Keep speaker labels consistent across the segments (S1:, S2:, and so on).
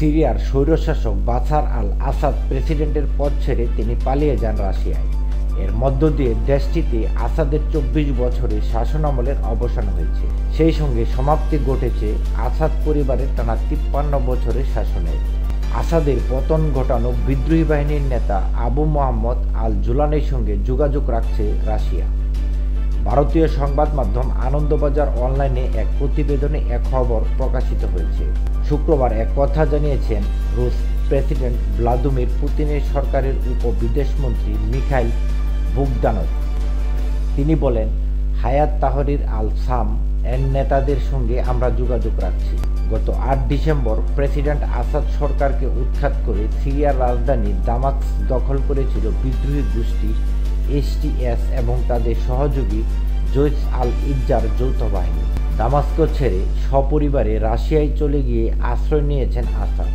S1: সিরিয়ার স্বৈরশাসক বাশার আল আসাদ প্রেসিডেন্টের পদ ছেড়ে তিনি পালিয়ে যান রাশিয়ায়। এর মধ্য দিয়ে দেশটিতে আসাদের ২৪ বছরের শাসনামলের অবসান হয়েছে। সেই সঙ্গে সমাপ্তি ঘটেছে আসাদ পরিবারের টানা ৫৩ বছরের শাসনের। আসাদের পতন ঘটানো বিদ্রোহী বাহিনীর নেতা আবু মোহাম্মদ আল জুলানির সঙ্গে যোগাযোগ রাখছে রাশিয়া। ভারতীয় সংবাদ মাধ্যম আনন্দবাজার অনলাইনে এক প্রতিবেদনে এক খবর প্রকাশিত হয়েছে। শুক্রবার এক কথা জানিয়েছেন রুশ প্রেসিডেন্ট ভ্লাদিমির পুতিনের সরকারের উপবিদেশমন্ত্রী মিখাইল বুগদানভ। তিনি বলেন, হায়াত তাহরির আল শাম এর নেতাদের সঙ্গে আমরা যোগাযোগ রাখছি। গত ৮ ডিসেম্বর প্রেসিডেন্ট আসাদ সরকারকে উৎখাত করে সিরিয়ার রাজধানী দামাস্ক দখল করেছিল বিদ্রোহী গোষ্ঠী এসটিএস এবং তাদের সহযোগী জৈশ আল ইজ্জার যৌথ বাহিনী। দামাস্ক ছেড়ে সপরিবারে রাশিয়ায় চলে গিয়ে আশ্রয় নিয়েছেন আসাদ।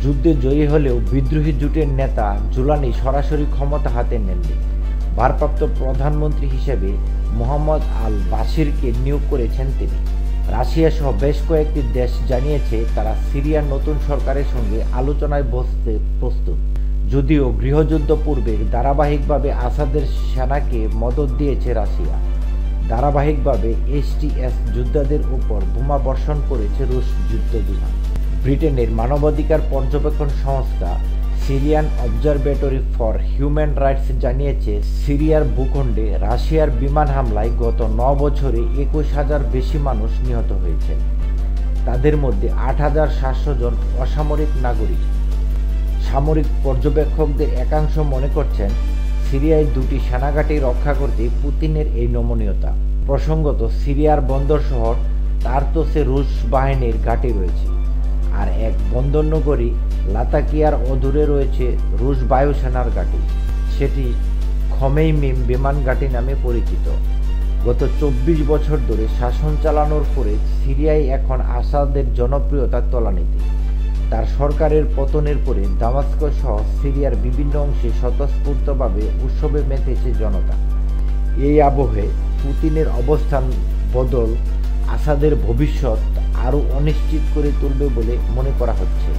S1: যুদ্ধে জয়ী হলেও বিদ্রোহী জোটের নেতা জুলানি সরাসরি ক্ষমতা হাতে নেননি। ভারপ্রাপ্ত প্রধানমন্ত্রী হিসেবে মোহাম্মদ আল বাশিরকে নিয়োগ করেছেন তিনি। রাশিয়া সহ বেশ কয়েকটি দেশ জানিয়েছে তারা সিরিয়ার নতুন সরকারের সঙ্গে আলোচনায় বসতে প্রস্তুত। যদিও গৃহযুদ্ধ পূর্বে ধারাবাহিকভাবে আসাদের সেনাকে মদদ দিয়েছে রাশিয়া। ধারাবাহিকভাবে এসটিএস যোদ্ধাদের উপর বোমা বর্ষণ করেছে রুশ যুদ্ধবিমান। ব্রিটেনের মানবাধিকার পর্যবেক্ষণ সংস্থা Syrian observatory for human rights জানিয়েছে, সিরিয়ার ভূখণ্ডে রাশিয়ার বিমান হামলায় গত ৯ বছরে ২১,০০০ বেশি মানুষ নিহত হয়েছে। তাদের মধ্যে ৮,৭০০ জন অসামরিক নাগরিক। সামরিক পর্যবেক্ষকদের একাংশ মনে করছেন, সিরিয়ায় ২টি সেনাঘাঁটি রক্ষা করতে পুতিনের এই নমনীয়তা। প্রসঙ্গত, সিরিয়ার বন্দর শহর তারতোসে রুশ বাহিনীর ঘাঁটি রয়েছে, আর এক বন্দরনগরী লাতাকিয়ার অদূরে রয়েছে রুশ বায়ুসেনার ঘাঁটি। সেটি খমেইমিম বিমান ঘাঁটি নামে পরিচিত। গত ২৪ বছর ধরে শাসন চালানোর পরে সিরিয়ায় এখন আসাদের জনপ্রিয়তা তলানিতে। তার সরকারের পতনের পরে দামাস্ক সহ সিরিয়ার বিভিন্ন অংশে স্বতঃস্ফূর্তভাবে উৎসবে মেতেছে জনতা। এই আবহে পুতিনের অবস্থান বদল আসাদের ভবিষ্যৎ আরও অনিশ্চিত করে তুলবে বলে মনে করা হচ্ছে।